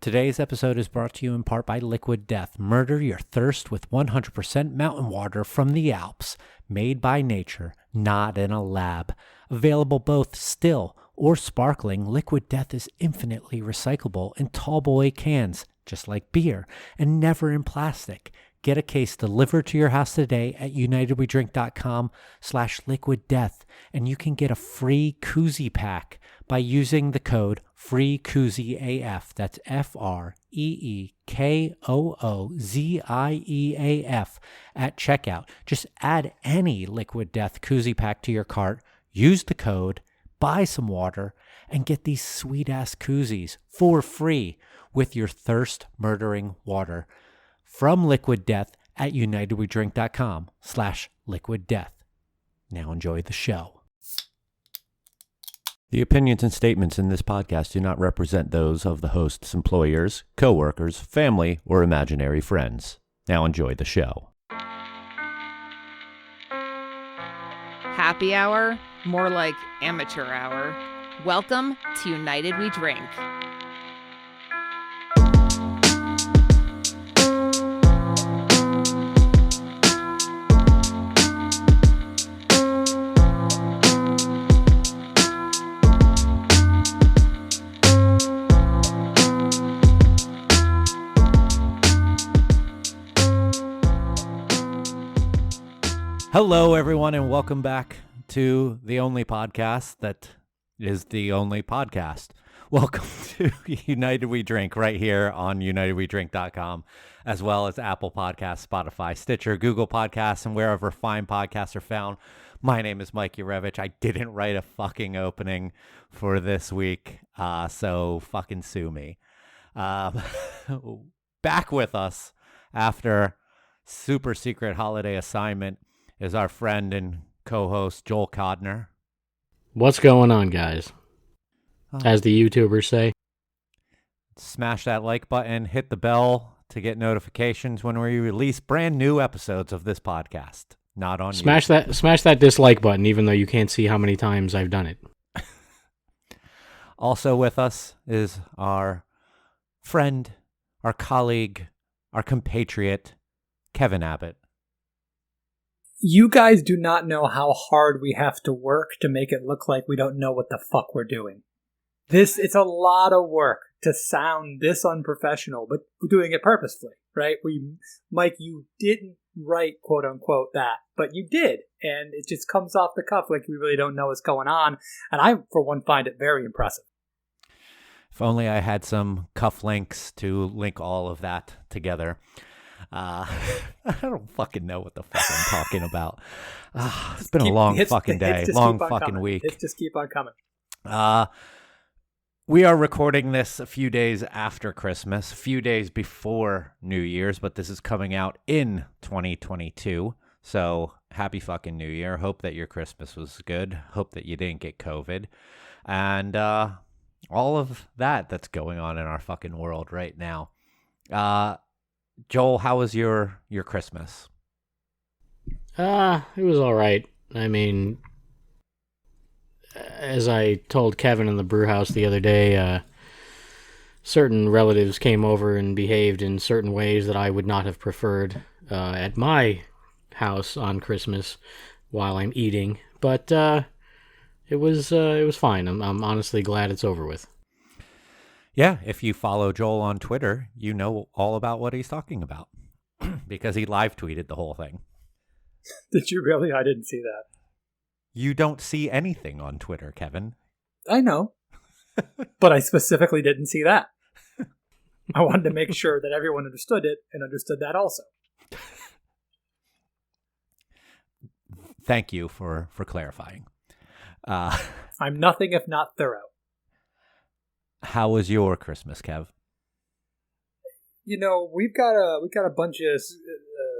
Today's episode is brought to you in part by Liquid Death. Murder your thirst with 100% mountain water from the Alps, made by nature, not in a lab. Available both still or sparkling, Liquid Death is infinitely recyclable in tall boy cans, just like beer, and never in plastic. Get a case delivered to your house today at unitedweDrink.com/liquiddeath, and you can get a free koozie pack by using the code FREEKOOZIEAF. That's FREEKOOZIEAF at checkout. Just add any Liquid Death koozie pack to your cart, use the code, buy some water, and get these sweet-ass koozies for free with your thirst-murdering water. From Liquid Death at unitedwedrink.com/liquiddeath. Now enjoy the show. The opinions and statements in this podcast do not represent those of the host's employers, co-workers, family, or imaginary friends. Now enjoy the show. Happy hour? More like amateur hour. Welcome to United We Drink. Hello, everyone, and welcome back to the only podcast that is the only podcast. Welcome to United We Drink right here on unitedwedrink.com, as well as Apple Podcasts, Spotify, Stitcher, Google Podcasts, and wherever fine podcasts are found. My name is Mike Urevich. I didn't write a fucking opening for this week, so fucking sue me. Back with us after super secret holiday assignment is our friend and co-host Joel Codner. What's going on, guys? As the YouTubers say. Smash that like button, hit the bell to get notifications when we release brand new episodes of this podcast. Not on YouTube. Smash that dislike button, even though you can't see how many times I've done it. Also with us is our friend, our colleague, our compatriot, Kevin Abbott. You guys do not know how hard we have to work to make it look like we don't know what the fuck we're doing. It's a lot of work to sound this unprofessional, but we're doing it purposefully, right? Mike, you didn't write quote unquote that, but you did. And it just comes off the cuff like we really don't know what's going on. And I, for one, find it very impressive. If only I had some cuff links to link all of that together. I don't fucking know what the fuck I'm talking about. It's been a long fucking day, long fucking week. Hits just keep on coming. We are recording this a few days after Christmas, a few days before New Year's, but this is coming out in 2022. So happy fucking New Year. Hope that your Christmas was good. Hope that you didn't get COVID. And all of that's going on in our fucking world right now. Joel, how was your Christmas? It was all right. I mean, as I told Kevin in the brew house the other day, certain relatives came over and behaved in certain ways that I would not have preferred at my house on Christmas while I'm eating. But it was fine. I'm honestly glad it's over with. Yeah, if you follow Joel on Twitter, you know all about what he's talking about because he live tweeted the whole thing. Did you really? I didn't see that. You don't see anything on Twitter, Kevin. I know, but I specifically didn't see that. I wanted to make sure that everyone understood it and understood that also. Thank you for clarifying. I'm nothing if not thorough. How was your Christmas, Kev? You know, we've got a bunch of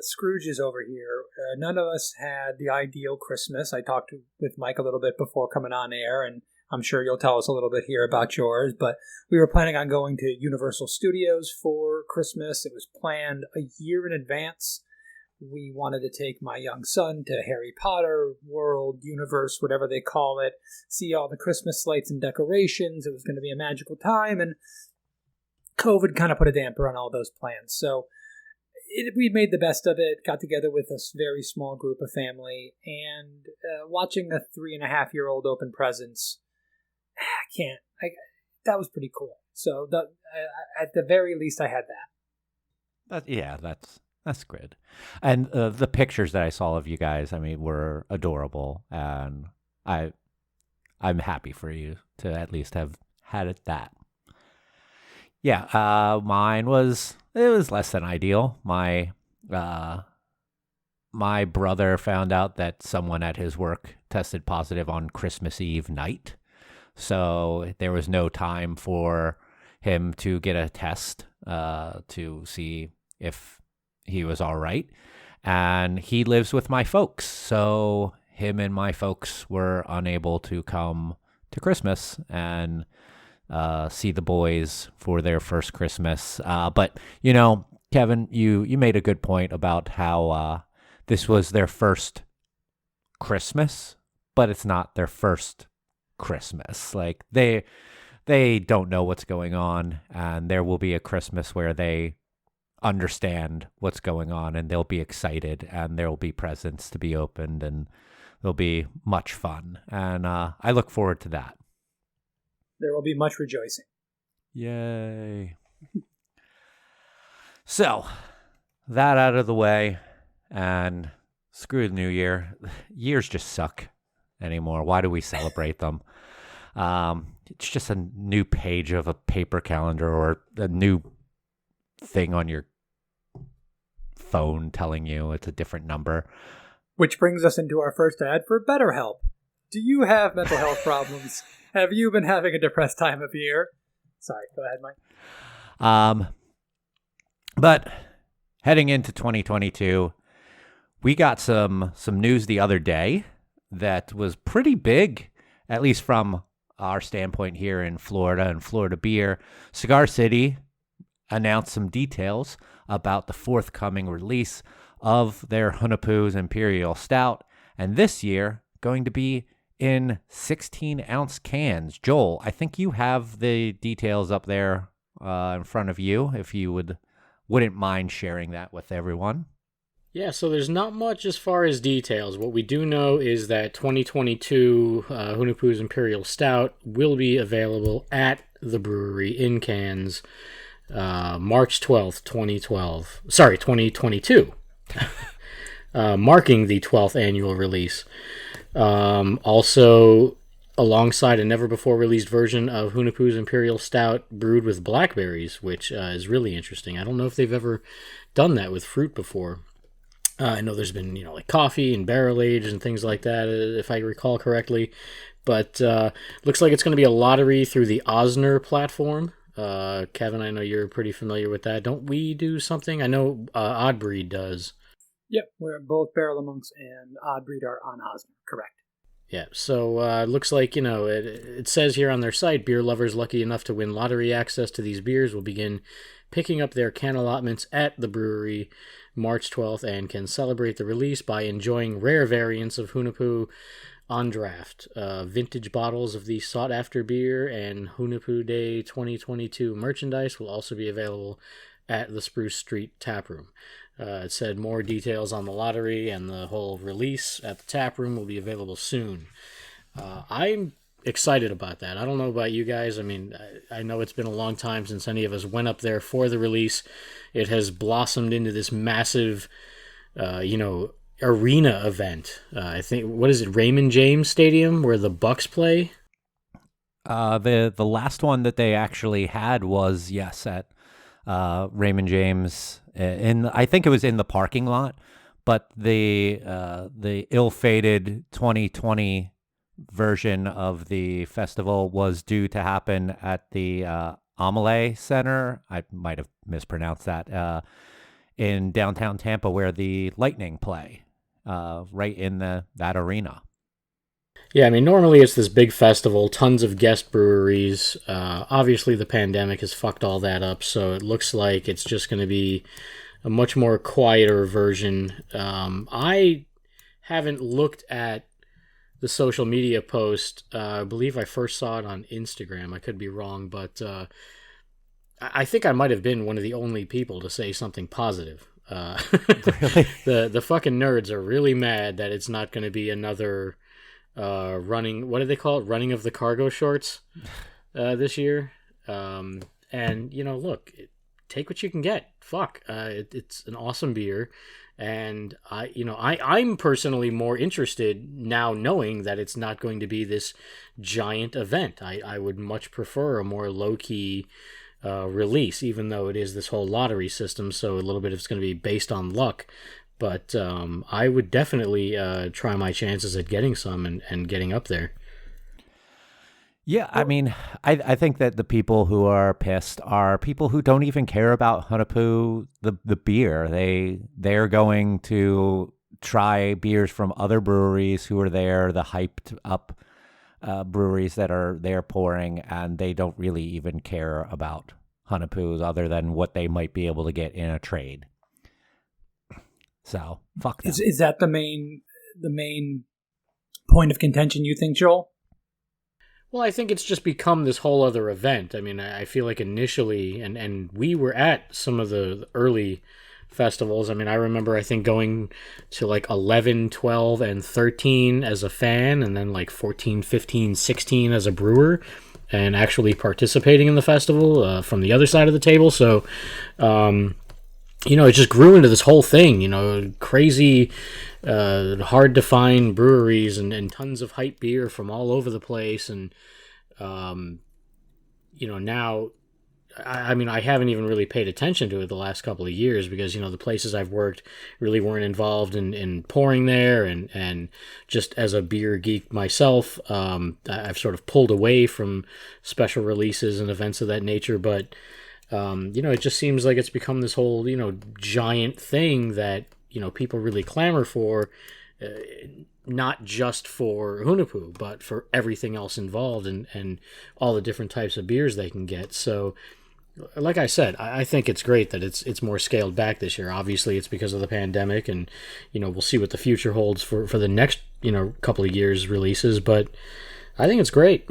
Scrooges over here. None of us had the ideal Christmas. I talked with Mike a little bit before coming on air, and I'm sure you'll tell us a little bit here about yours. But we were planning on going to Universal Studios for Christmas. It was planned a year in advance. We wanted to take my young son to Harry Potter World, Universe, whatever they call it, see all the Christmas lights and decorations. It was going to be a magical time. And COVID kind of put a damper on all those plans. So we made the best of it, got together with a very small group of family, and watching a 3.5-year-old open presents, that was pretty cool. So at the very least, I had that. That's good. And the pictures that I saw of you guys, I mean, were adorable, and I'm happy for you to at least have had it that. Yeah, mine was less than ideal. My brother found out that someone at his work tested positive on Christmas Eve night, so there was no time for him to get a test to see if he was all right. And he lives with my folks, so him and my folks were unable to come to Christmas and see the boys for their first Christmas. But, Kevin, you made a good point about how this was their first Christmas, but it's not their first Christmas. Like, they don't know what's going on, and there will be a Christmas where they understand what's going on, and they'll be excited, and there will be presents to be opened, and there'll be much fun. And I look forward to that. There will be much rejoicing. Yay. So, that out of the way, and screw the new year. Years just suck anymore. Why do we celebrate them? It's just a new page of a paper calendar or a new thing on your phone telling you it's a different number. Which brings us into our first ad for BetterHelp. Do you have mental health problems? Have you been having a depressed time of year? Sorry, go ahead, Mike. But heading into 2022, we got some news the other day that was pretty big, at least from our standpoint here in Florida and Florida Beer. Cigar City announced some details about the forthcoming release of their Hunapoo's Imperial Stout, and this year going to be in 16-ounce cans. Joel, I think you have the details up there in front of you, if you wouldn't mind sharing that with everyone. Yeah, so there's not much as far as details. What we do know is that 2022 Hunapoo's Imperial Stout will be available at the brewery in cans March 12th, 2022. Marking the 12th annual release. Also, alongside a never-before-released version of Hunapoo's Imperial Stout brewed with blackberries, which is really interesting. I don't know if they've ever done that with fruit before. I know there's been, like coffee and barrel-aged and things like that, if I recall correctly. But looks like it's going to be a lottery through the Osner platform. Kevin, I know you're pretty familiar with that. Don't we do something? I know Odd Breed does. Yep, we're both Barrel of Monks and Odd Breed are on Osner, correct. Yeah, so it looks like, it says here on their site, beer lovers lucky enough to win lottery access to these beers will begin picking up their can allotments at the brewery March 12th and can celebrate the release by enjoying rare variants of Hunapoo on draft. Vintage bottles of the sought-after beer and Hunapoo Day 2022 merchandise will also be available at the Spruce Street Taproom. It said more details on the lottery and the whole release at the taproom will be available soon. I'm excited about that. I don't know about you guys. I mean, I know it's been a long time since any of us went up there for the release. It has blossomed into this massive, arena event. I think, what is it, Raymond James Stadium where the Bucks play? The last one that they actually had was, yes, at Raymond James. I think it was in the parking lot, but the ill-fated 2020 version of the festival was due to happen at the Amelie Center. I might have mispronounced that, in downtown Tampa, where the Lightning play, right in that arena. Yeah, I mean, normally it's this big festival, tons of guest breweries. Obviously, the pandemic has fucked all that up, so it looks like it's just going to be a much more quieter version. I haven't looked at the social media post. I believe I first saw it on Instagram. I could be wrong, but I think I might have been one of the only people to say something positive. Really? The fucking nerds are really mad that it's not going to be another running. What do they call it? Running of the cargo shorts this year. And look, take what you can get. Fuck, it's an awesome beer, and I'm personally more interested now knowing that it's not going to be this giant event. I would much prefer a more low key release, even though it is this whole lottery system, so a little bit of it's going to be based on luck. But I would definitely try my chances at getting some and getting up there. Yeah, I mean, I think that the people who are pissed are people who don't even care about Hunapoo, the beer. They're going to try beers from other breweries who are there, the hyped up breweries that are there pouring, and they don't really even care about Hunapoos other than what they might be able to get in a trade. So, fuck them. Is that the main point of contention, you think, Joel? Well, I think it's just become this whole other event. I mean, I feel like initially, and we were at some of the early festivals. I mean, I remember, I think, going to like 11, 12, and 13 as a fan, and then like 14, 15, 16 as a brewer, and actually participating in the festival from the other side of the table. So, it just grew into this whole thing, crazy, hard to find breweries and tons of hype beer from all over the place. And, now, I mean, I haven't even really paid attention to it the last couple of years because, the places I've worked really weren't involved in pouring there. And just as a beer geek myself, I've sort of pulled away from special releases and events of that nature. But, it just seems like it's become this whole, giant thing that, people really clamor for, not just for Hunapoo, but for everything else involved and all the different types of beers they can get. So, like I said, I think it's great that it's more scaled back this year. Obviously, it's because of the pandemic, and, we'll see what the future holds for the next, couple of years releases, but I think it's great.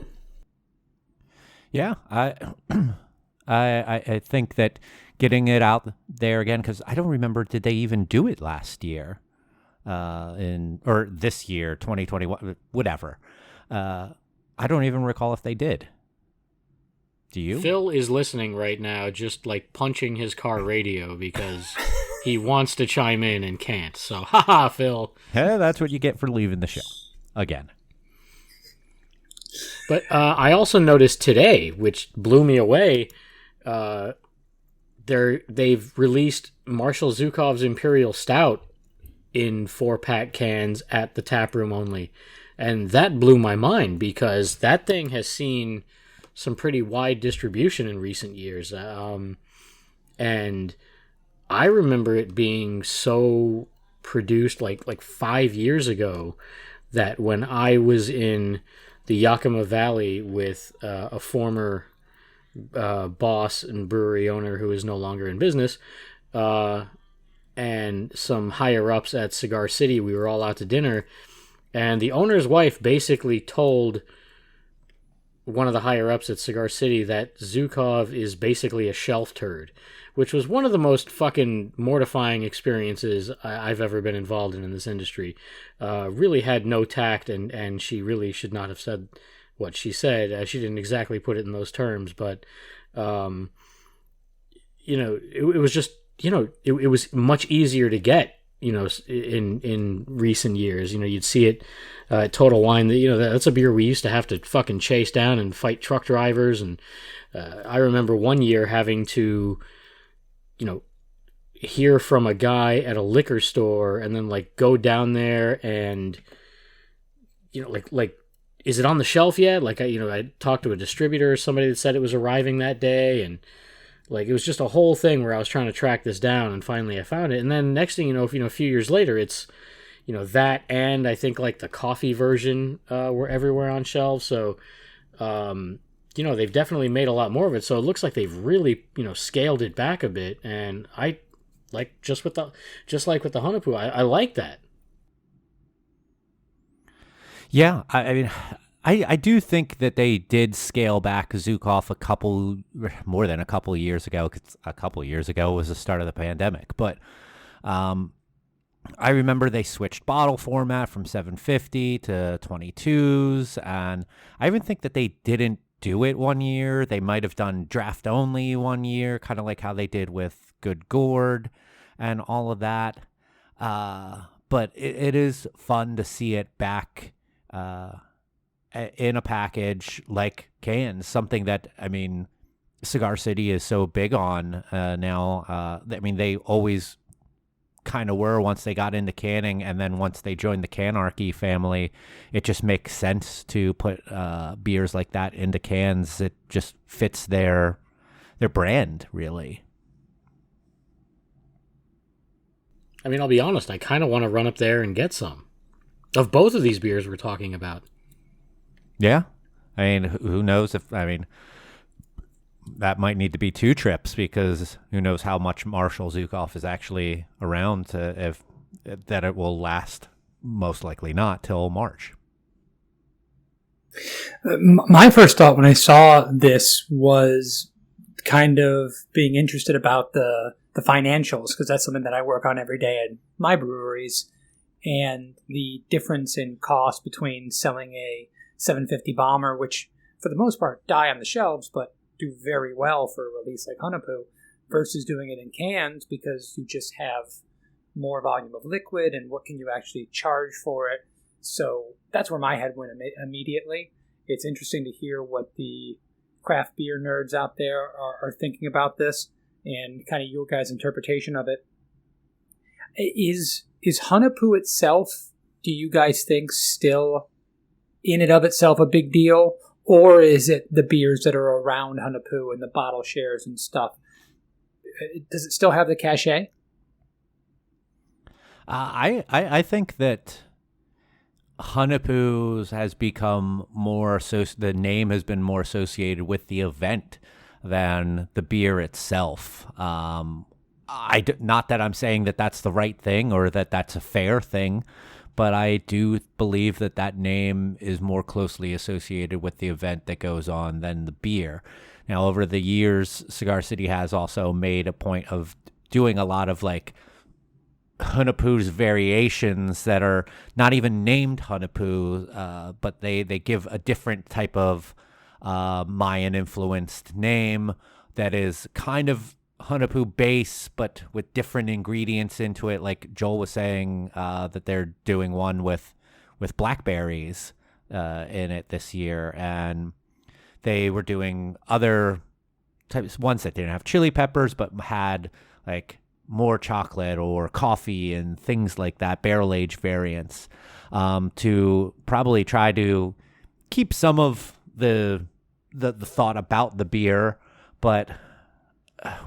Yeah, I think that getting it out there again, because I don't remember, did they even do it last year? Or this year, 2021, whatever. I don't even recall if they did. Do you? Phil is listening right now, just like punching his car radio because he wants to chime in and can't. So, haha, Phil. Hey, that's what you get for leaving the show again. But I also noticed today, which blew me away, they've released Marshall Zhukov's Imperial Stout in 4-pack cans at the tap room only. And that blew my mind because that thing has seen some pretty wide distribution in recent years. And I remember it being so produced like 5 years ago that when I was in the Yakima Valley with a former boss and brewery owner who is no longer in business, and some higher ups at Cigar City, we were all out to dinner, and the owner's wife basically told one of the higher ups at Cigar City that Zhukov is basically a shelf turd, which was one of the most fucking mortifying experiences I've ever been involved in this industry. Really had no tact, and she really should not have said what she said. She didn't exactly put it in those terms, but it was just, it was much easier to get, in recent years. You'd see it at Total Wine. That's a beer we used to have to fucking chase down and fight truck drivers. And I remember one year having to, hear from a guy at a liquor store and then like go down there and, like, is it on the shelf yet? Like, I talked to a distributor or somebody that said it was arriving that day, and like, it was just a whole thing where I was trying to track this down, and finally I found it. And then next thing you know, a few years later, it's, that, and I think like the coffee version were everywhere on shelves. So, they've definitely made a lot more of it. So it looks like they've really, scaled it back a bit. And I like, just like with the Hunapoo, I like that. Yeah, I mean, I do think that they did scale back Zukov more than a couple of years ago, 'cause a couple of years ago was the start of the pandemic. But I remember they switched bottle format from 750 to 22s, and I even think that they didn't do it one year. They might have done draft only one year, kind of like how they did with Good Gourd and all of that. But it is fun to see it back in a package like cans, something that, I mean, Cigar City is so big on now. I mean, they always kind of were once they got into canning, and then once they joined the Canarchy family, it just makes sense to put beers like that into cans. It just fits their brand, really. I mean, I'll be honest, I kind of want to run up there and get some of both of these beers we're talking about. Yeah. I mean, who knows that might need to be 2 trips, because who knows how much Marshall Zukov is actually around that it will last, most likely not, till March. My first thought when I saw this was kind of being interested about the financials, because that's something that I work on every day at my breweries, and the difference in cost between selling a 750 bomber, which for the most part die on the shelves, but do very well for a release like Hunapoo, versus doing it in cans, because you just have more volume of liquid, and what can you actually charge for it. So that's where my head went immediately. It's interesting to hear what the craft beer nerds out there are thinking about this, and kind of your guys' interpretation of it. Is Hunapoo itself, do you guys think, still in and of itself a big deal? Or is it the beers that are around Hunapoo and the bottle shares and stuff? Does it still have the cachet? I think that Hunapoo's has become more, the name has been more associated with the event than the beer itself. Not that I'm saying that that's the right thing or that that's a fair thing, but I do believe that that name is more closely associated with the event that goes on than the beer. Now, over the years, Cigar City has also made a point of doing a lot of like Hunapoo's variations that are not even named Hunapoo, but they give a different type of Mayan-influenced name that is kind of Hunapoo base, but with different ingredients into it. Like Joel was saying, that they're doing one with blackberries in it this year, and they were doing other types, ones that didn't have chili peppers but had like more chocolate or coffee and things like that, barrel aged variants, to probably try to keep some of the thought about the beer, but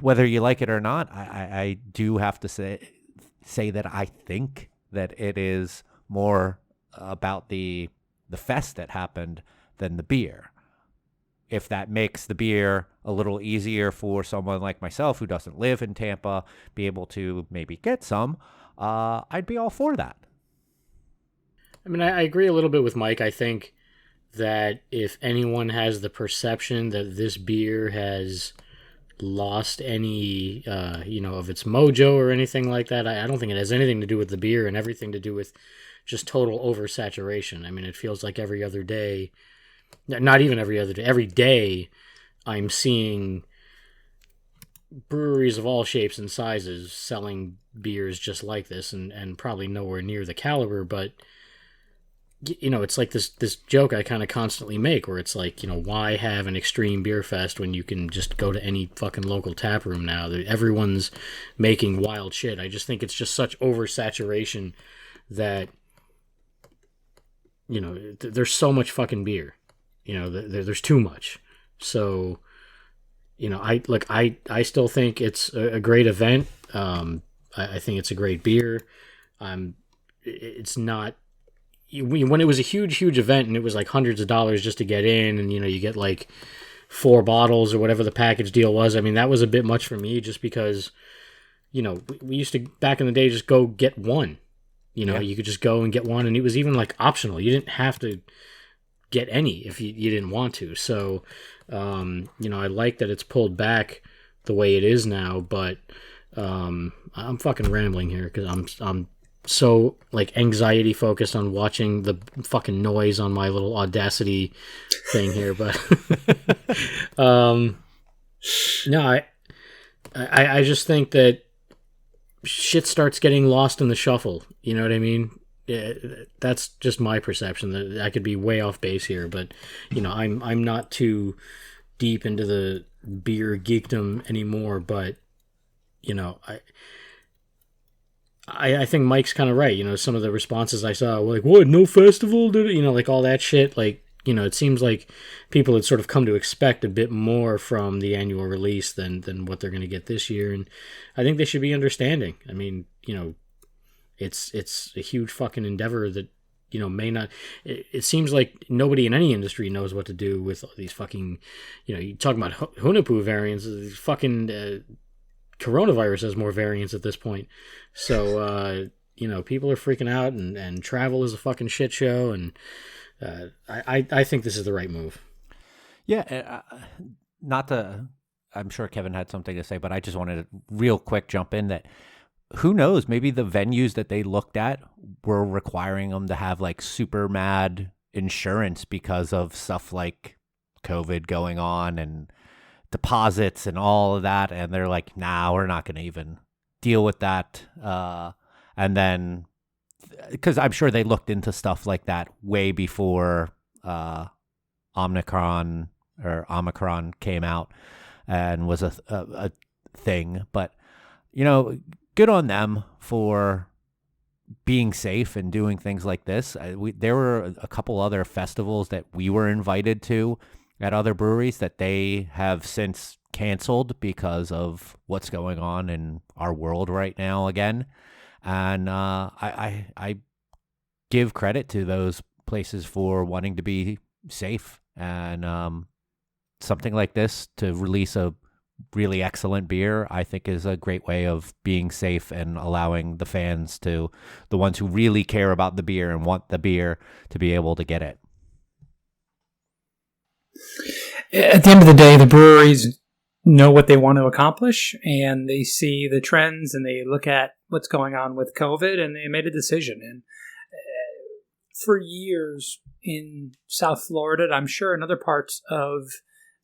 whether you like it or not, I do have to say that I think that it is more about the fest that happened than the beer. If that makes the beer a little easier for someone like myself who doesn't live in Tampa, be able to maybe get some, I'd be all for that. I mean, I agree a little bit with Mike. I think that if anyone has the perception that this beer has lost any, of its mojo or anything like that, I don't think it has anything to do with the beer and everything to do with just total oversaturation. I mean, it feels like every other day, not even every other day, every day I'm seeing breweries of all shapes and sizes selling beers just like this, and probably nowhere near the caliber, but it's like this joke I kind of constantly make where it's like, why have an extreme beer fest when you can just go to any fucking local tap room now? Everyone's making wild shit. I just think it's just such oversaturation that, there's so much fucking beer. There's too much. So, I still think it's a great event. I think it's a great beer. It's not, when it was a huge event and it was like hundreds of dollars just to get in, and you get like 4 bottles or whatever the package deal was, I mean, that was a bit much for me, just because we used to back in the day just go get one. You could just go and get one, and it was even like optional. You didn't have to get any if you didn't want to. So, I like that it's pulled back the way it is now, but I'm fucking rambling here because I'm so like anxiety focused on watching the fucking noise on my little Audacity thing here, but no, I just think that shit starts getting lost in the shuffle. You know what I mean? Yeah, that's just my perception. That I could be way off base here, but I'm not too deep into the beer geekdom anymore. But I think Mike's kind of right. Some of the responses I saw were like, "What? No festival?" Like all that shit. Like, it seems like people had sort of come to expect a bit more from the annual release than what they're going to get this year, and I think they should be understanding. I mean, it's a huge fucking endeavor that may not. It seems like nobody in any industry knows what to do with all these fucking. You talk about Hunapu variants. These fucking coronavirus has more variants at this point. So people are freaking out, and travel is a fucking shit show, and I think this is the right move. Yeah, I'm sure Kevin had something to say, but I just wanted to real quick jump in that who knows, maybe the venues that they looked at were requiring them to have like super mad insurance because of stuff like COVID going on and deposits and all of that. And they're like, nah, we're not going to even deal with that. And then, because I'm sure they looked into stuff like that way before Omicron came out and was a thing. But, good on them for being safe and doing things like this. There were a couple other festivals that we were invited to at other breweries that they have since canceled because of what's going on in our world right now again. And I give credit to those places for wanting to be safe, and something like this to release a really excellent beer, I think is a great way of being safe and allowing the fans the ones who really care about the beer and want the beer, to be able to get it. At the end of the day, the breweries know what they want to accomplish, and they see the trends, and they look at what's going on with COVID, and they made a decision. And for years in South Florida, I'm sure in other parts of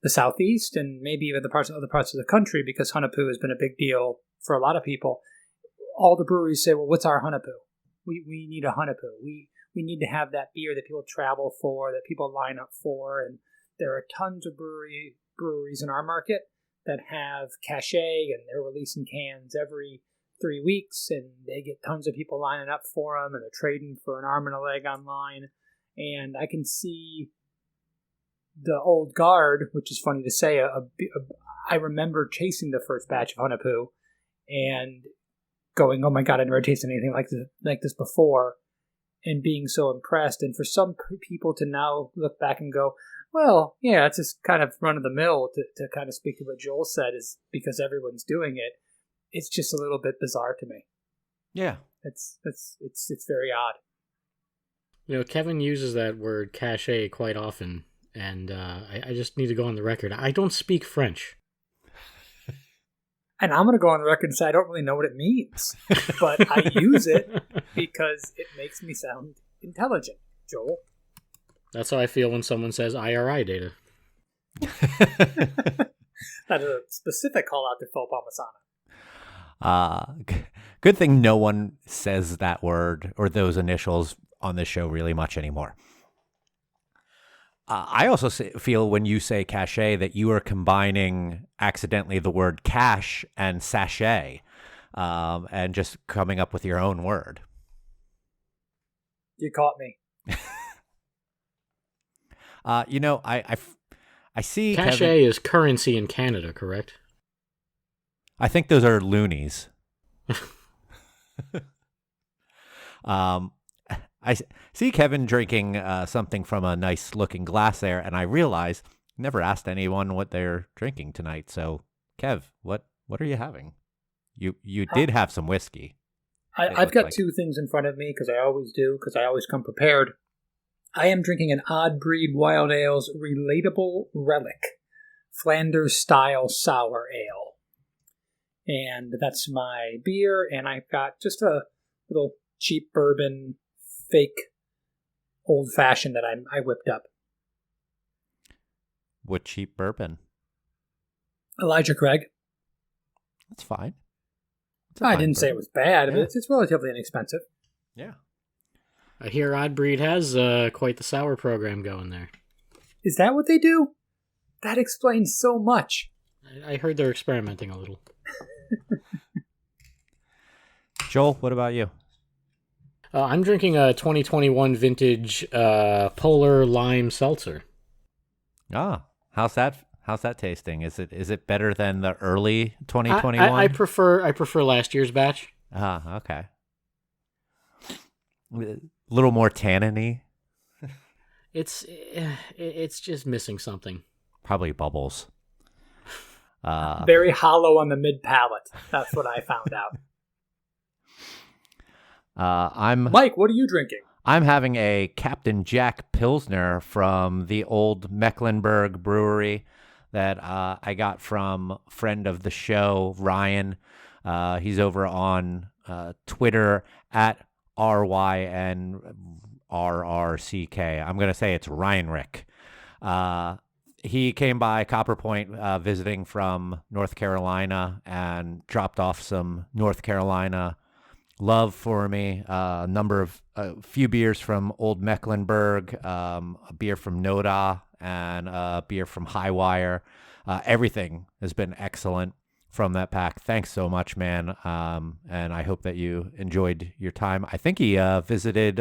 the Southeast, and maybe even other parts of the country, because Hunapu has been a big deal for a lot of people, all the breweries say, well, what's our Hunapu? We need a Hunapu. We need to have that beer that people travel for, that people line up for. And there are tons of breweries in our market that have cachet, and they're releasing cans every 3 weeks, and they get tons of people lining up for them, and they're trading for an arm and a leg online. And I can see the old guard, which is funny to say. I remember chasing the first batch of Hunapu and going, "Oh my god, I never tasted anything like this before," and being so impressed. And for some people to now look back and go, "Well, yeah, it's just kind of run of the mill." To kind of speak to what Joel said, is because everyone's doing it. It's just a little bit bizarre to me. Yeah, it's very odd. Kevin uses that word cachet quite often. And I just need to go on the record. I don't speak French. And I'm going to go on the record and say I don't really know what it means. But I use it because it makes me sound intelligent, Joel. That's how I feel when someone says IRI data. That's a specific call out to Phil Palmisano. Good thing no one says that word or those initials on this show really much anymore. I also feel when you say cachet that you are combining accidentally the word cash and sachet, and just coming up with your own word. You caught me. I see cachet Kevin, is currency in Canada, correct? I think those are loonies. I see Kevin drinking something from a nice-looking glass there, and I realize never asked anyone what they're drinking tonight. So, Kev, what are you having? You did have some whiskey. I've got two things in front of me, because I always do, because I always come prepared. I am drinking an Odd Breed Wild Ale's Relatable Relic Flanders Style Sour Ale. And that's my beer, and I've got just a little cheap bourbon, fake old-fashioned that I whipped up. What cheap bourbon? Elijah Craig. That's fine. I didn't say it was bad, Yeah. but it's relatively inexpensive. Yeah. I hear Odd Breed has quite the sour program going there. Is that what they do? That explains so much. I heard they're experimenting a little. Joel, what about you? I'm drinking a 2021 vintage Polar Lime Seltzer. Ah, how's that tasting? Is it better than the early 2021? I prefer last year's batch. Ah, okay. A little more tanniny. It's just missing something. Probably bubbles. Very hollow on the mid palate. That's what I found out. Mike, what are you drinking? I'm having a Captain Jack Pilsner from the old Mecklenburg Brewery that I got from a friend of the show, Ryan. He's over on Twitter at RYNRRCK. I'm going to say it's Ryanrick. He came by Copper Point visiting from North Carolina and dropped off some North Carolina love for me. A few beers from Old Mecklenburg, a beer from Noda, and a beer from Highwire. Everything has been excellent from that pack. Thanks so much, man. And I hope that you enjoyed your time. I think he visited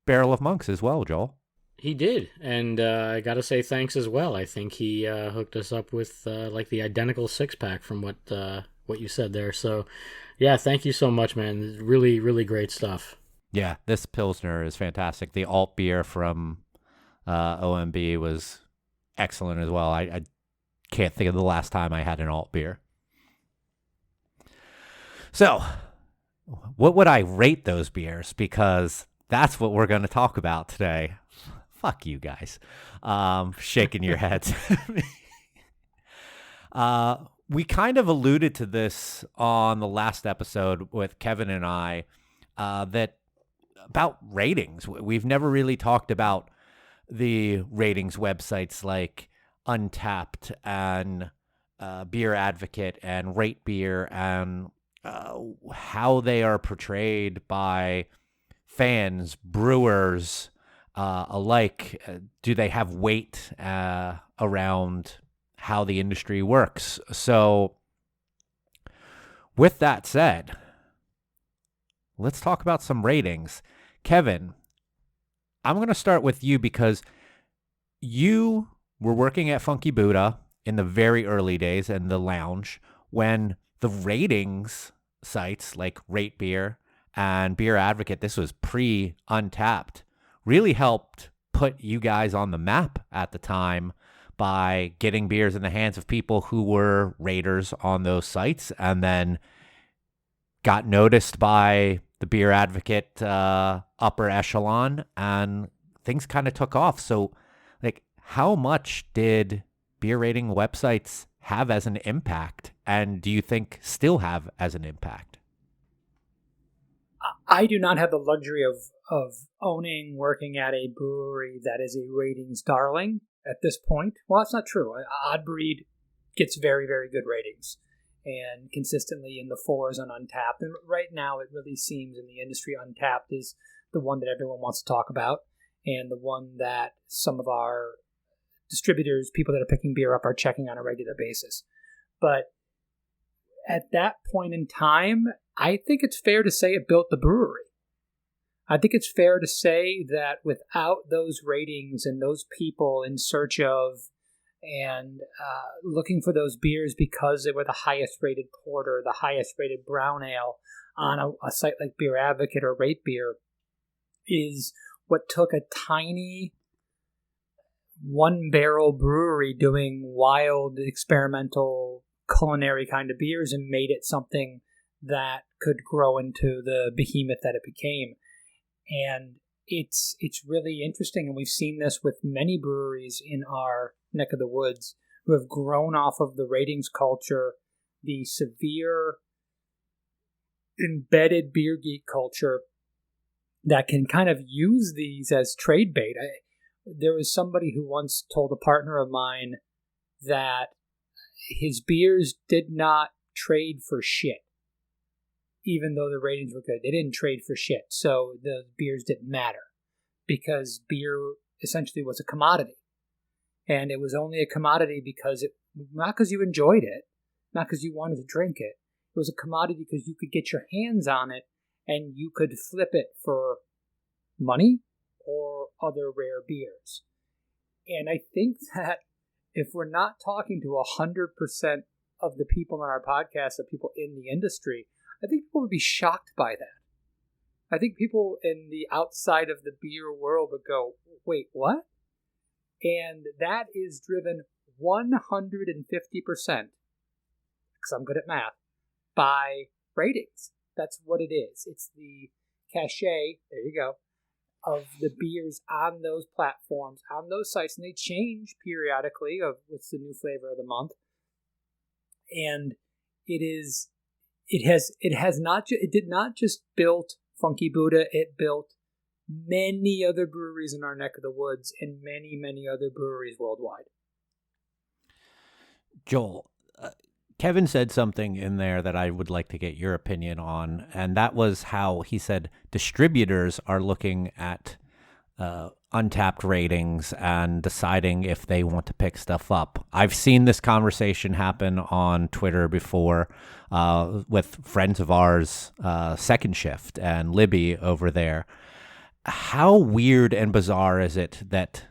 Barrel of Monks as well, Joel. He did, and I gotta say thanks as well. I think he hooked us up with like the identical 6-pack from what you said there. So, yeah, thank you so much, man. Really, really great stuff. Yeah, this Pilsner is fantastic. The alt beer from OMB was excellent as well. I can't think of the last time I had an alt beer. So, what would I rate those beers? Because that's what we're going to talk about today. Fuck you guys. Shaking your heads. We kind of alluded to this on the last episode with Kevin and I, that about ratings. We've never really talked about the ratings websites like Untappd and Beer Advocate and Rate Beer and how they are portrayed by fans, brewers alike. Do they have weight around how the industry works? So with that said, let's talk about some ratings. Kevin, I'm going to start with you because you were working at Funky Buddha in the very early days in the lounge when the ratings sites like Rate Beer and Beer Advocate, this was pre-Untappd, really helped put you guys on the map at the time by getting beers in the hands of people who were raters on those sites, and then got noticed by the Beer Advocate upper echelon, and things kind of took off. So, like, how much did beer rating websites have as an impact, and do you think still have as an impact? I do not have the luxury of working at a brewery that is a ratings darling at this point. Well, that's not true. Odd Breed gets very, very good ratings and consistently in the 4s on Untappd. And right now, it really seems in the industry, Untappd is the one that everyone wants to talk about and the one that some of our distributors, people that are picking beer up, are checking on a regular basis. But at that point in time, I think it's fair to say it built the brewery. I think it's fair to say that without those ratings and those people in search of and looking for those beers because they were the highest rated porter, the highest rated brown ale on a site like Beer Advocate or Rate Beer, is what took a tiny one-barrel brewery doing wild experimental culinary kind of beers and made it something that could grow into the behemoth that it became. And it's really interesting, and we've seen this with many breweries in our neck of the woods who have grown off of the ratings culture, the severe embedded beer geek culture that can kind of use these as trade bait. There was somebody who once told a partner of mine that his beers did not trade for shit, even though the ratings were good. They didn't trade for shit, so the beers didn't matter because beer essentially was a commodity. And it was only a commodity because not because you enjoyed it, not because you wanted to drink it. It was a commodity because you could get your hands on it and you could flip it for money or other rare beers. And I think that if we're not talking to 100% of the people on our podcast, the people in the industry, I think people would be shocked by that. I think people in the outside of the beer world would go, wait, what? And that is driven 150%, because I'm good at math, by ratings. That's what it is. It's the cachet, there you go, of the beers on those platforms, on those sites, and they change periodically of what's the new flavor of the month. And it did not just build Funky Buddha, it built many other breweries in our neck of the woods and many, many other breweries worldwide. Joel, Kevin said something in there that I would like to get your opinion on, and that was how he said distributors are looking at Untappd ratings and deciding if they want to pick stuff up. I've seen this conversation happen on Twitter before with friends of ours, Second Shift and Libby over there. How weird and bizarre is it that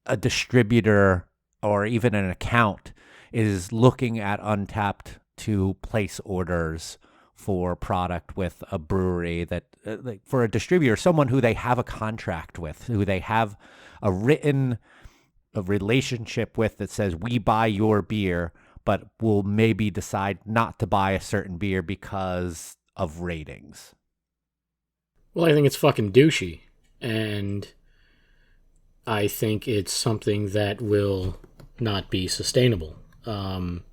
a distributor or even an account is looking at Untappd to place orders for product with a brewery that, like for a distributor, someone who they have a contract with, who they have a relationship with that says, we buy your beer, but will maybe decide not to buy a certain beer because of ratings. Well, I think it's fucking douchey, and I think it's something that will not be sustainable. One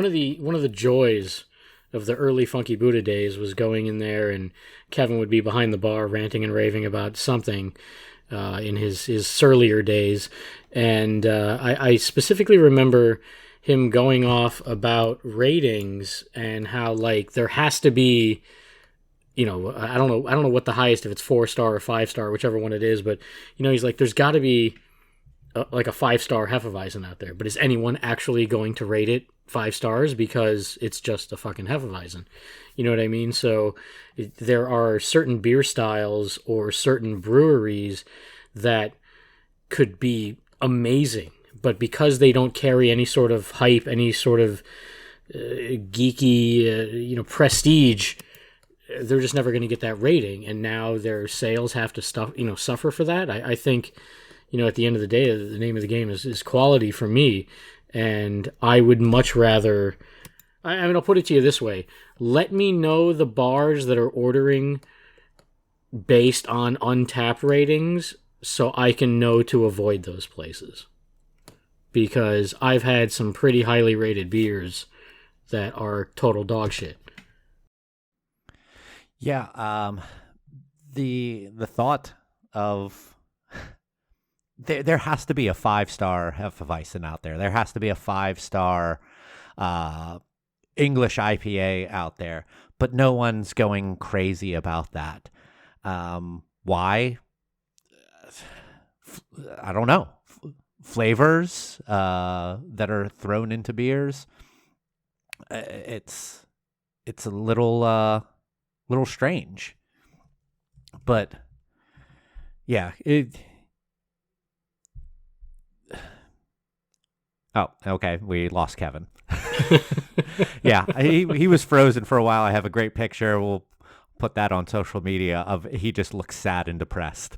of the joys of the early Funky Buddha days was going in there, and Kevin would be behind the bar ranting and raving about something in his surlier days, and I specifically remember him going off about ratings and how, like, there has to be, you know, I don't know what the highest, if it's 4-star or 5-star, whichever one it is, but, you know, he's like, there's got to be like a 5-star Hefeweizen out there, but is anyone actually going to rate it 5 stars because it's just a fucking Hefeweizen? You know what I mean? So there are certain beer styles or certain breweries that could be amazing, but because they don't carry any sort of hype, any sort of geeky, prestige, they're just never going to get that rating, and now their sales have to suffer for that. I think, at the end of the day, the name of the game is quality for me, and I would much rather. I mean, I'll put it to you this way: let me know the bars that are ordering based on Untappd ratings, so I can know to avoid those places. Because I've had some pretty highly rated beers that are total dog shit. Yeah, the thought of there has to be a 5-star Hefeweizen out there. There has to be a 5-star English IPA out there, but no one's going crazy about that. Why? I don't know. Flavors that are thrown into beers. It's a little strange, but yeah. Oh, okay. We lost Kevin. Yeah, he was frozen for a while. I have a great picture. We'll put that on social media of he just looks sad and depressed.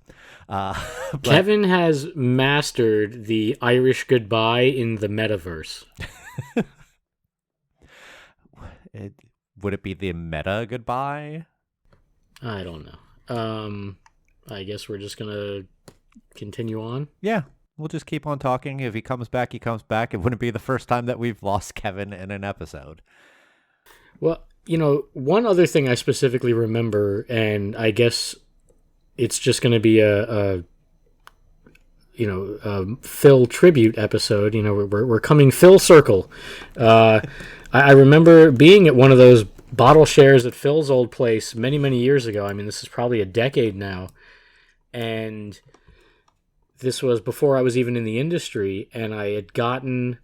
Kevin has mastered the Irish goodbye in the metaverse. Would it be the meta goodbye? I don't know. I guess we're just going to continue on. Yeah, we'll just keep on talking. If he comes back, he comes back. It wouldn't be the first time that we've lost Kevin in an episode. Well, one other thing I specifically remember, and I guess it's just going to be a Phil tribute episode. We're coming Phil circle. I remember being at one of those bottle shares at Phil's old place many, many years ago. I mean, this is probably a decade now. And this was before I was even in the industry, and I had gotten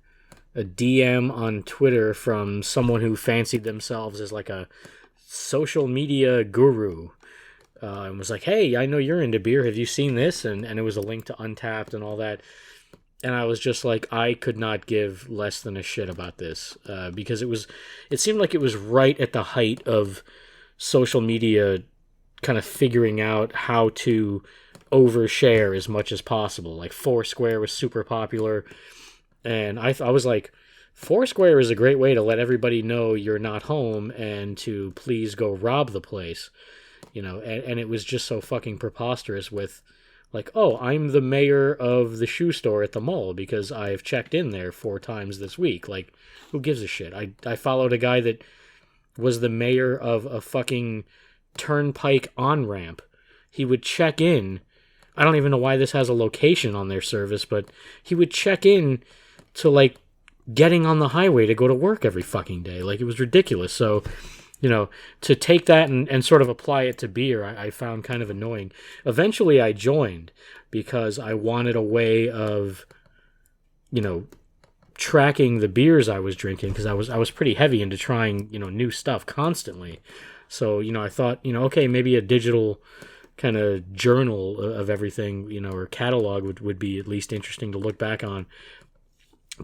a DM on Twitter from someone who fancied themselves as like a social media guru. And was like, hey, I know you're into beer. Have you seen this? And it was a link to Untappd and all that. And I was just like, I could not give less than a shit about this because it seemed like it was right at the height of social media kind of figuring out how to overshare as much as possible. Like Foursquare was super popular. And I was like, Foursquare is a great way to let everybody know you're not home and to please go rob the place. And it was just so fucking preposterous with like, oh, I'm the mayor of the shoe store at the mall because I've checked in there 4 times this week. Like, who gives a shit? I followed a guy that was the mayor of a fucking turnpike on-ramp. He would check in. I don't even know why this has a location on their service, but he would check in to, like, getting on the highway to go to work every fucking day. Like, it was ridiculous. So, to take that and sort of apply it to beer, I found kind of annoying. Eventually, I joined because I wanted a way of, tracking the beers I was drinking because I was pretty heavy into trying, new stuff constantly. So, I thought, okay, maybe a digital kind of journal of everything, or catalog would be at least interesting to look back on.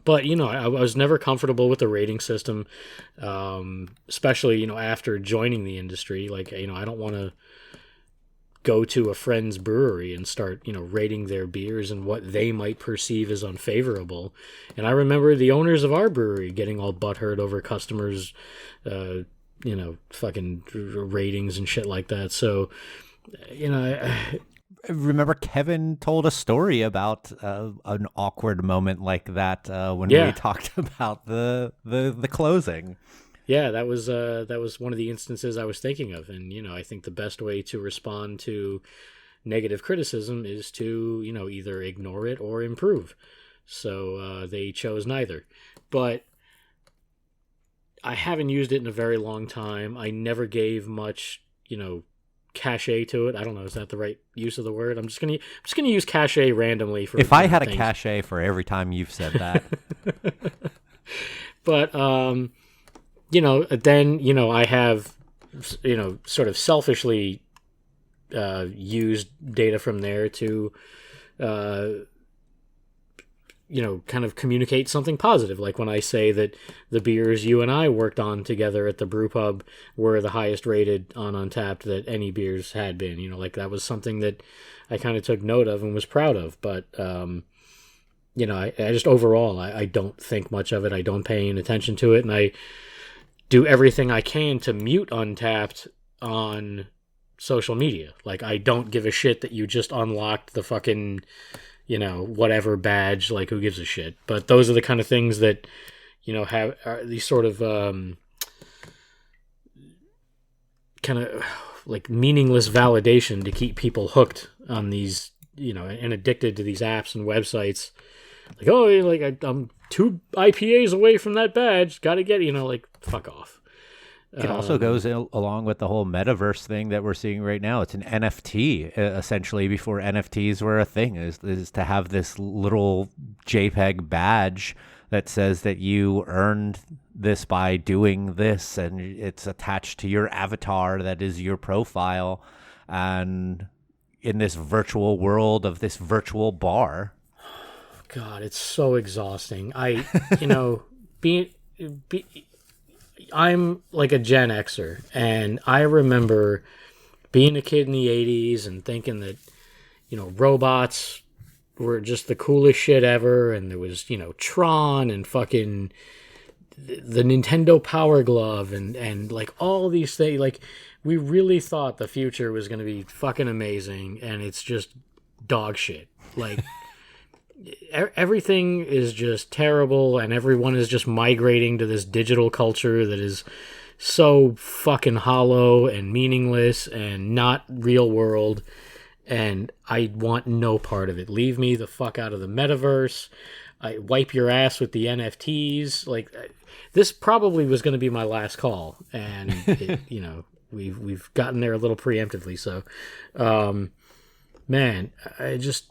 But, I was never comfortable with the rating system, especially, after joining the industry. Like, I don't want to go to a friend's brewery and start, rating their beers and what they might perceive as unfavorable. And I remember the owners of our brewery getting all butthurt over customers, fucking ratings and shit like that. So, Remember Kevin told a story about an awkward moment like that when we talked about the closing. Yeah, that was one of the instances I was thinking of, and I think the best way to respond to negative criticism is to either ignore it or improve. So they chose neither, but I haven't used it in a very long time. I never gave much cachet to it. I don't know, is that the right use of the word? I'm just gonna use cachet randomly for if I had things. A cachet for every time you've said that. But then I have sort of selfishly used data from there to kind of communicate something positive. Like when I say that the beers you and I worked on together at the brew pub were the highest rated on Untappd that any beers had been, like that was something that I kind of took note of and was proud of. But, I just overall, I don't think much of it. I don't pay any attention to it. And I do everything I can to mute Untappd on social media. Like I don't give a shit that you just unlocked the fucking whatever badge, like who gives a shit. But those are the kind of things that, are these sort of kind of like meaningless validation to keep people hooked on these, and addicted to these apps and websites. Like, oh, I'm 2 IPAs away from that badge. Got to get, like, fuck off. It also goes along with the whole metaverse thing that we're seeing right now. It's an NFT, essentially, before NFTs were a thing, is to have this little JPEG badge that says that you earned this by doing this, and it's attached to your avatar that is your profile. And in this virtual world of this virtual bar. God, it's so exhausting. I'm like a Gen Xer, and I remember being a kid in the 80s and thinking that, robots were just the coolest shit ever, and there was, Tron and fucking the Nintendo Power Glove and like all these things. Like, we really thought the future was going to be fucking amazing, and it's just dog shit. Like, everything is just terrible, and everyone is just migrating to this digital culture that is so fucking hollow and meaningless and not real world, and I want no part of it. Leave me the fuck out of the metaverse. I wipe your ass with the NFTs. Like, this probably was going to be my last call, and it, we've gotten there a little preemptively. So, man, I just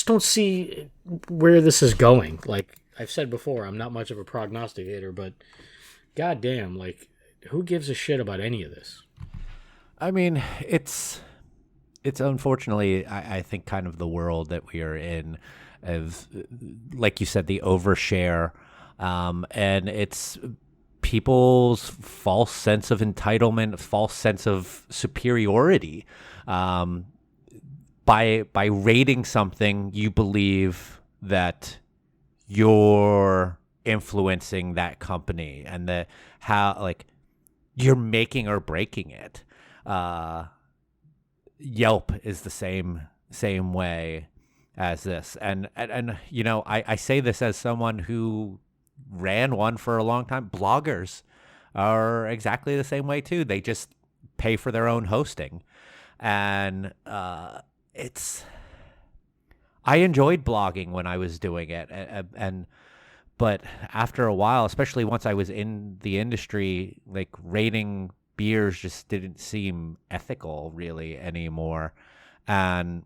don't see where this is going. Like I've said before, I'm not much of a prognosticator, but goddamn, like, who gives a shit about any of this? I mean, it's unfortunately, I think, kind of the world that we are in, of, like you said, the overshare, and it's people's false sense of entitlement, false sense of superiority. By rating something, you believe that you're influencing that company, and that how, like, you're making or breaking it. Yelp is the same way as this, and I say this as someone who ran one for a long time. Bloggers are exactly the same way too. They just pay for their own hosting, and I enjoyed blogging when I was doing it, but after a while, especially once I was in the industry, like, rating beers just didn't seem ethical really anymore. And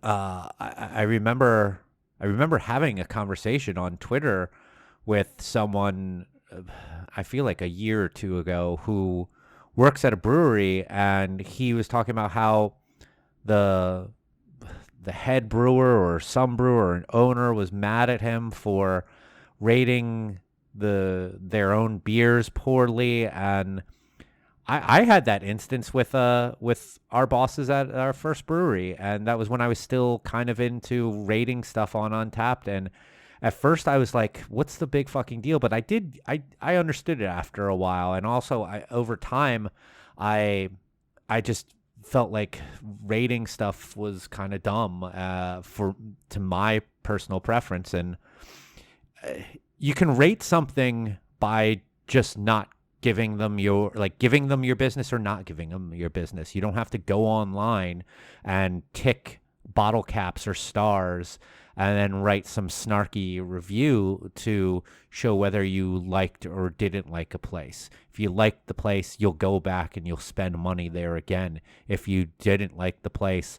I remember having a conversation on Twitter with someone, I feel like a year or two ago, who works at a brewery, and he was talking about how the head brewer or some brewer or an owner was mad at him for rating their own beers poorly. And I had that instance with our bosses at our first brewery, and that was when I was still kind of into rating stuff on Untappd. And at first I was like, what's the big fucking deal? But I understood it after a while, and also over time I just felt like rating stuff was kind of dumb to my personal preference. And you can rate something by just not giving them your business or not giving them your business. You don't have to go online and tick bottle caps or stars and then write some snarky review to show whether you liked or didn't like a place. If you liked the place, you'll go back and you'll spend money there again. If you didn't like the place,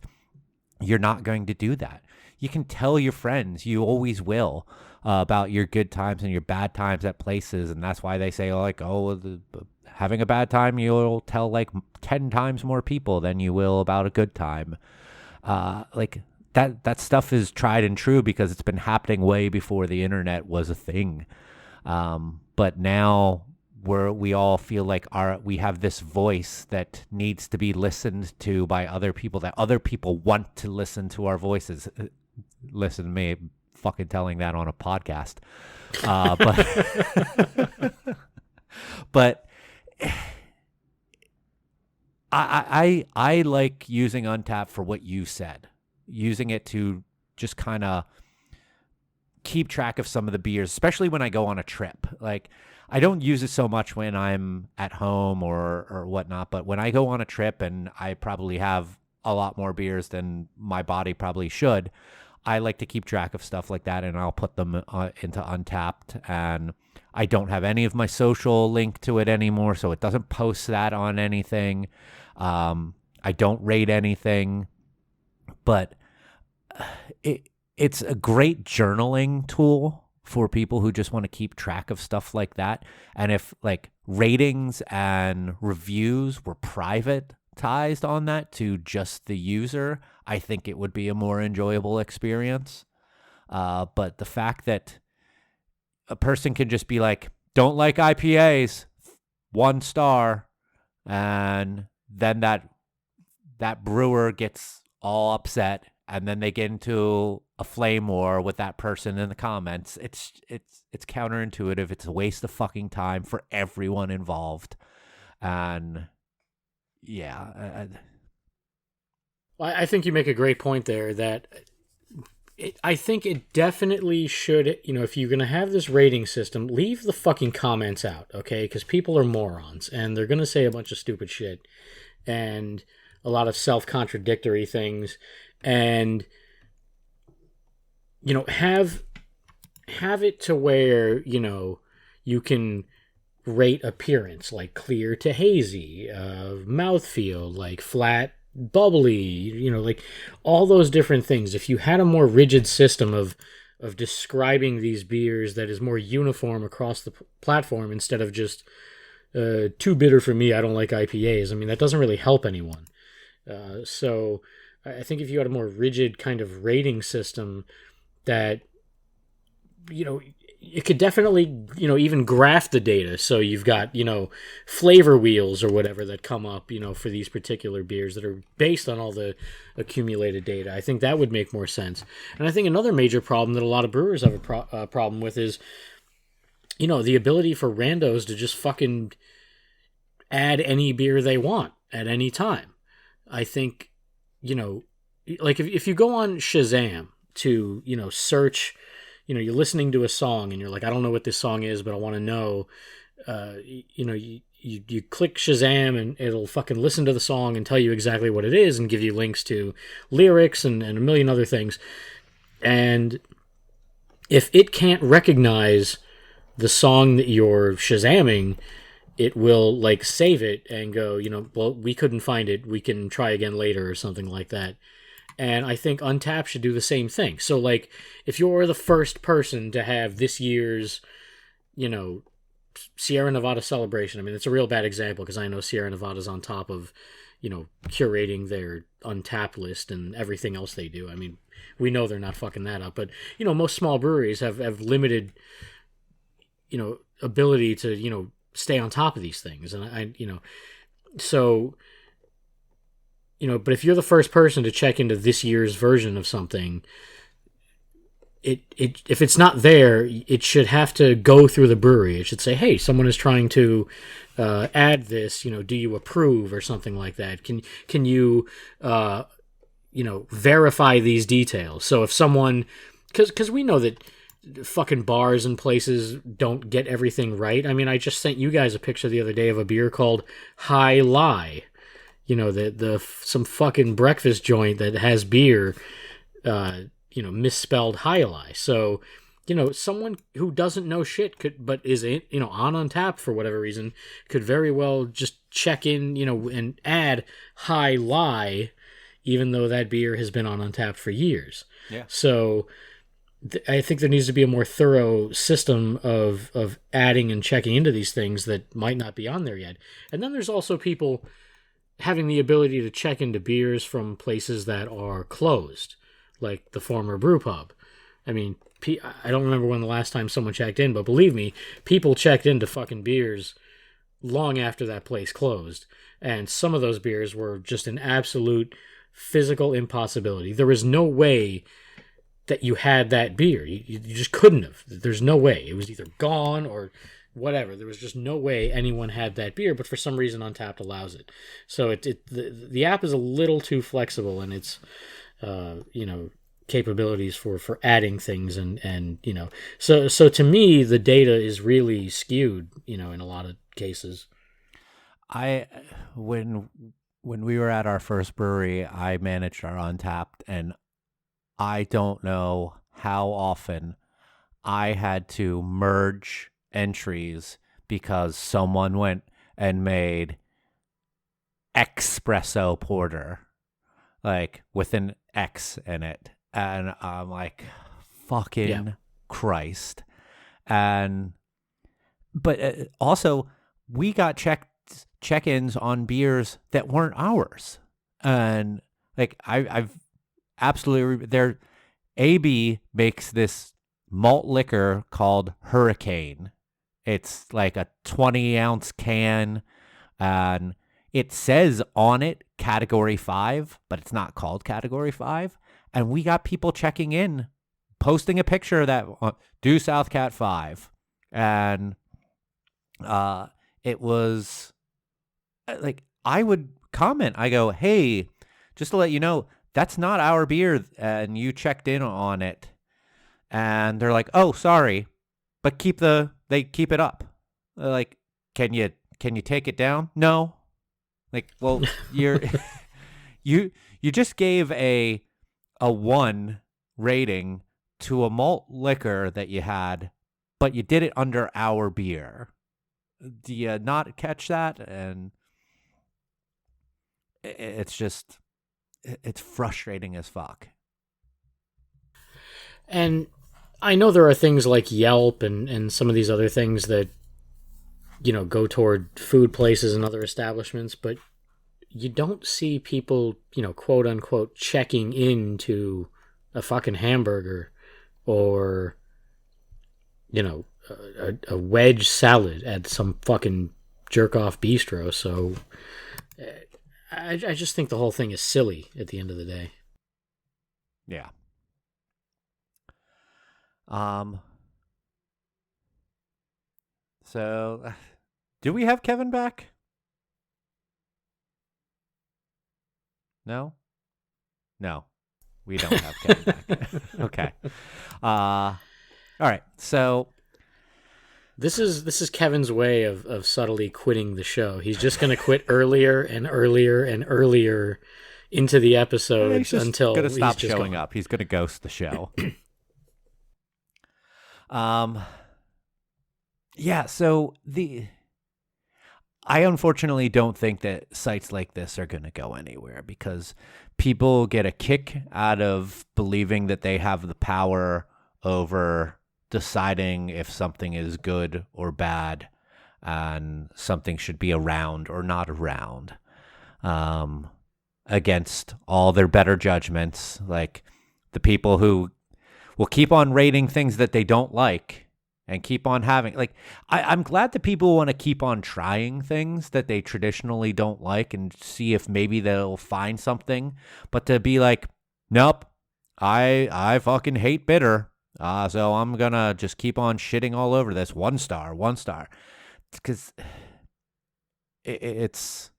you're not going to do that. You can tell your friends, you always will, about your good times and your bad times at places. And that's why they say, having a bad time, you'll tell like 10 times more people than you will about a good time. That stuff is tried and true because it's been happening way before the internet was a thing. But now we all feel like we have this voice that needs to be listened to by other people, that other people want to listen to our voices. Listen to me fucking telling that on a podcast. But I like using Untappd for what you said, using it to just kind of keep track of some of the beers, especially when I go on a trip. Like, I don't use it so much when I'm at home or whatnot, but when I go on a trip and I probably have a lot more beers than my body probably should, I like to keep track of stuff like that, and I'll put them into Untappd. And I don't have any of my social link to it anymore, so it doesn't post that on anything. I don't rate anything, but it's a great journaling tool for people who just want to keep track of stuff like that. And if like ratings and reviews were privatized on that to just the user, I think it would be a more enjoyable experience. But the fact that a person can just be like, don't like IPAs, 1 star, and then that brewer gets all upset, and then they get into a flame war with that person in the comments. It's counterintuitive. It's a waste of fucking time for everyone involved. And yeah, I think you make a great point there that I think it definitely should, if you're going to have this rating system, leave the fucking comments out, okay? Because people are morons and they're going to say a bunch of stupid shit and a lot of self-contradictory things. And, have it to where, you can rate appearance, like clear to hazy, mouthfeel, like flat, bubbly, like all those different things. If you had a more rigid system of describing these beers that is more uniform across the platform instead of just too bitter for me, I don't like IPAs. I mean, that doesn't really help anyone. So I think if you had a more rigid kind of rating system that, it could definitely, even graph the data. So you've got, flavor wheels or whatever that come up, for these particular beers that are based on all the accumulated data. I think that would make more sense. And I think another major problem that a lot of brewers have a problem with is, the ability for randos to just fucking add any beer they want at any time. I think, like if you go on Shazam to, search, you're listening to a song and you're like, I don't know what this song is, but I want to know, you click Shazam and it'll fucking listen to the song and tell you exactly what it is and give you links to lyrics and a million other things. And if it can't recognize the song that you're Shazamming, it will like save it and go, well, we couldn't find it. We can try again later or something like that. And I think Untappd should do the same thing. So, like, if you're the first person to have this year's, Sierra Nevada celebration, I mean, it's a real bad example because I know Sierra Nevada's on top of, curating their Untappd list and everything else they do. I mean, we know they're not fucking that up. But, most small breweries have limited, ability to, stay on top of these things. And so... but if you're the first person to check into this year's version of something, if it's not there, it should have to go through the brewery. It should say, hey, someone is trying to add this, do you approve or something like that? Can you, verify these details? So if someone, because we know that fucking bars and places don't get everything right. I mean, I just sent you guys a picture the other day of a beer called High Lie. Some fucking breakfast joint that has beer, misspelled High Lie. So, someone who doesn't know shit but is, on Untappd for whatever reason, could very well just check in, and add High Lie, even though that beer has been on Untappd for years. Yeah. So, I think there needs to be a more thorough system of adding and checking into these things that might not be on there yet. And then there's also people having the ability to check into beers from places that are closed, like the former brew pub. I mean, I don't remember when the last time someone checked in, but believe me, people checked into fucking beers long after that place closed. And some of those beers were just an absolute physical impossibility. There was no way that you had that beer. You just couldn't have. There's no way. It was either gone or whatever. There was just no way anyone had that beer, but for some reason Untappd allows it. So the app is a little too flexible in its capabilities for adding things and so to me the data is really skewed, in a lot of cases. When we were at our first brewery, I managed our Untappd, and I don't know how often I had to merge entries because someone went and made espresso porter, like with an X in it. And I'm like, fucking Christ. But also we got check-ins on beers that weren't ours. And like, I've absolutely, AB makes this malt liquor called Hurricane. It's like a 20-ounce can, and it says on it Category 5, but it's not called Category 5. And we got people checking in, posting a picture of that, do South Cat 5. And it was like, I would comment, I go, hey, just to let you know, that's not our beer, and you checked in on it. And they're like, oh, sorry, but they keep it up. They're like, can you take it down? No. Like, well, you just gave a 1 rating to a malt liquor that you had, but you did it under our beer. Do you not catch that? And it's just, it's frustrating as fuck. And I know there are things like Yelp and some of these other things that, go toward food places and other establishments, but you don't see people, quote unquote, checking into a fucking hamburger or, a wedge salad at some fucking jerk off bistro. So I just think the whole thing is silly at the end of the day. Yeah. So, do we have Kevin back? No, we don't have Kevin back. Okay. All right. So this is Kevin's way of subtly quitting the show. He's just going to quit earlier and earlier and earlier into the episodes until he's going to stop just showing gone. up. He's going to ghost the show. Yeah, so I unfortunately don't think that sites like this are going to go anywhere, because people get a kick out of believing that they have the power over deciding if something is good or bad and something should be around or not around, against all their better judgments. Like the people who will keep on rating things that they don't like and keep on having, like, I'm glad that people want to keep on trying things that they traditionally don't like and see if maybe they'll find something. But to be like, nope, I fucking hate bitter, so I'm gonna just keep on shitting all over this. 1 star, 1 star, because it's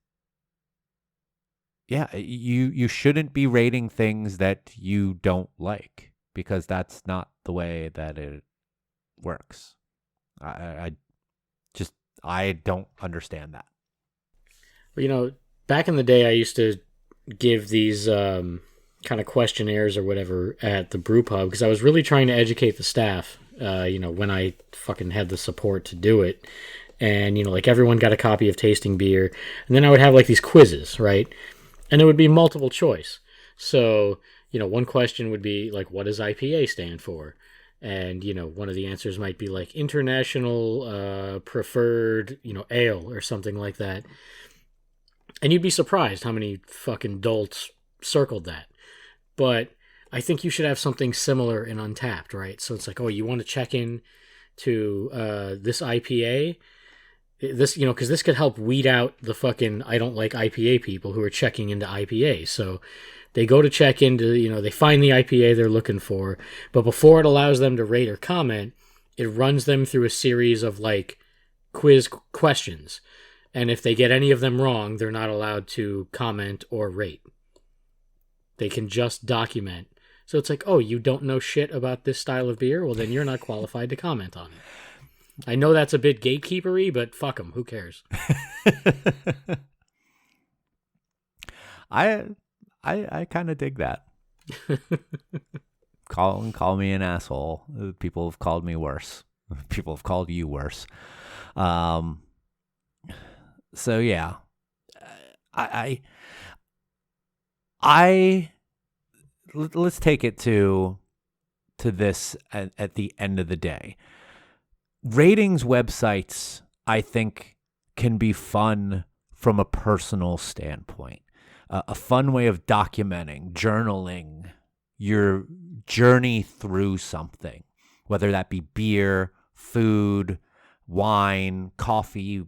yeah, you shouldn't be rating things that you don't like, because that's not the way that it works. I don't understand that. Well, back in the day, I used to give these kind of questionnaires or whatever at the brew pub, because I was really trying to educate the staff, when I fucking had the support to do it. And, like, everyone got a copy of Tasting Beer. And then I would have, like, these quizzes, right? And it would be multiple choice. So, one question would be, like, what does IPA stand for? And, one of the answers might be, like, international preferred, ale or something like that. And you'd be surprised how many fucking dolts circled that. But I think you should have something similar in Untappd, right? So it's like, oh, you want to check in to this IPA? This, because this could help weed out the fucking I don't like IPA people who are checking into IPA. So they go to check into, they find the IPA they're looking for, but before it allows them to rate or comment, it runs them through a series of, like, quiz questions. And if they get any of them wrong, they're not allowed to comment or rate. They can just document. So it's like, oh, you don't know shit about this style of beer? Well, then you're not qualified to comment on it. I know that's a bit gatekeepery, but fuck them. Who cares? I kind of dig that. Call me an asshole. People have called me worse. People have called you worse. So yeah, let's take it to this at the end of the day. Ratings websites, I think, can be fun from a personal standpoint. A fun way of documenting, journaling your journey through something, whether that be beer, food, wine, coffee,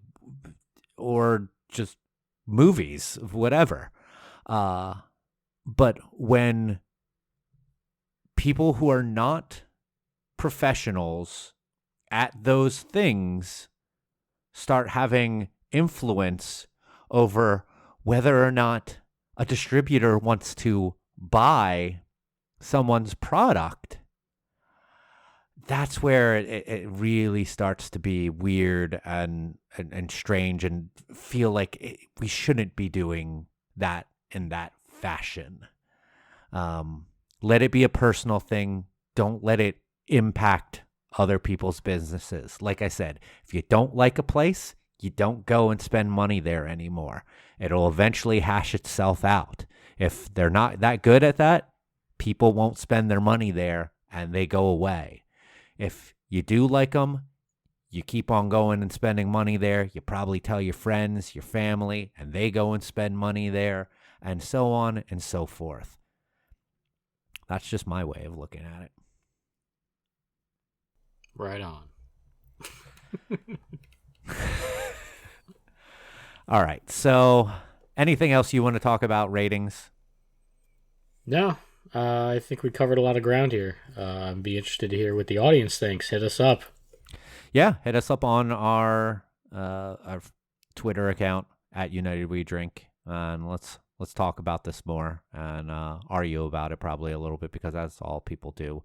or just movies, whatever. But when people who are not professionals at those things start having influence over whether or not a distributor wants to buy someone's product, that's where it really starts to be weird and strange, and feel like we shouldn't be doing that in that fashion. Let it be a personal thing. Don't let it impact other people's businesses. Like I said, if you don't like a place, you don't go and spend money there anymore. It'll eventually hash itself out. If they're not that good at that, people won't spend their money there and they go away. If you do like them, you keep on going and spending money there. You probably tell your friends, your family, and they go and spend money there, and so on and so forth. That's just my way of looking at it. Right on. All right. So, anything else you want to talk about ratings? No, I think we covered a lot of ground here. I'd be interested to hear what the audience thinks. Hit us up. Yeah, hit us up on our Twitter account at United We Drink, and let's talk about this more and argue about it probably a little bit, because that's all people do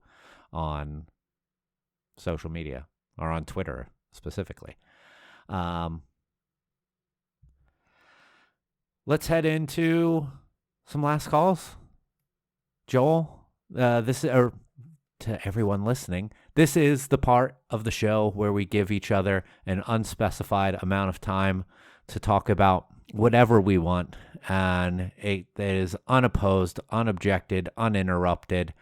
on social media, or on Twitter specifically. Let's head into some last calls. Joel, to everyone listening, this is the part of the show where we give each other an unspecified amount of time to talk about whatever we want, and it is unopposed, unobjected, uninterrupted.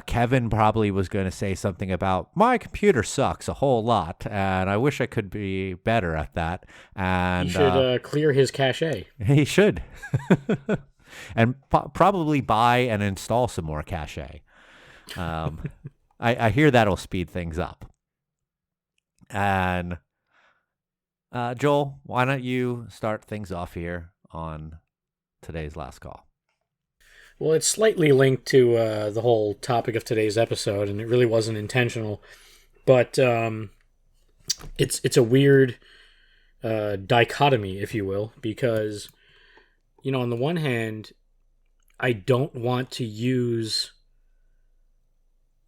Kevin probably was going to say something about, my computer sucks a whole lot, and I wish I could be better at that. And he should clear his cache. He should. And probably buy and install some more cache. I hear that'll speed things up. And Joel, why don't you start things off here on today's last call? Well, it's slightly linked to the whole topic of today's episode, and it really wasn't intentional. But it's a weird dichotomy, if you will, because, you know, on the one hand, I don't want to use,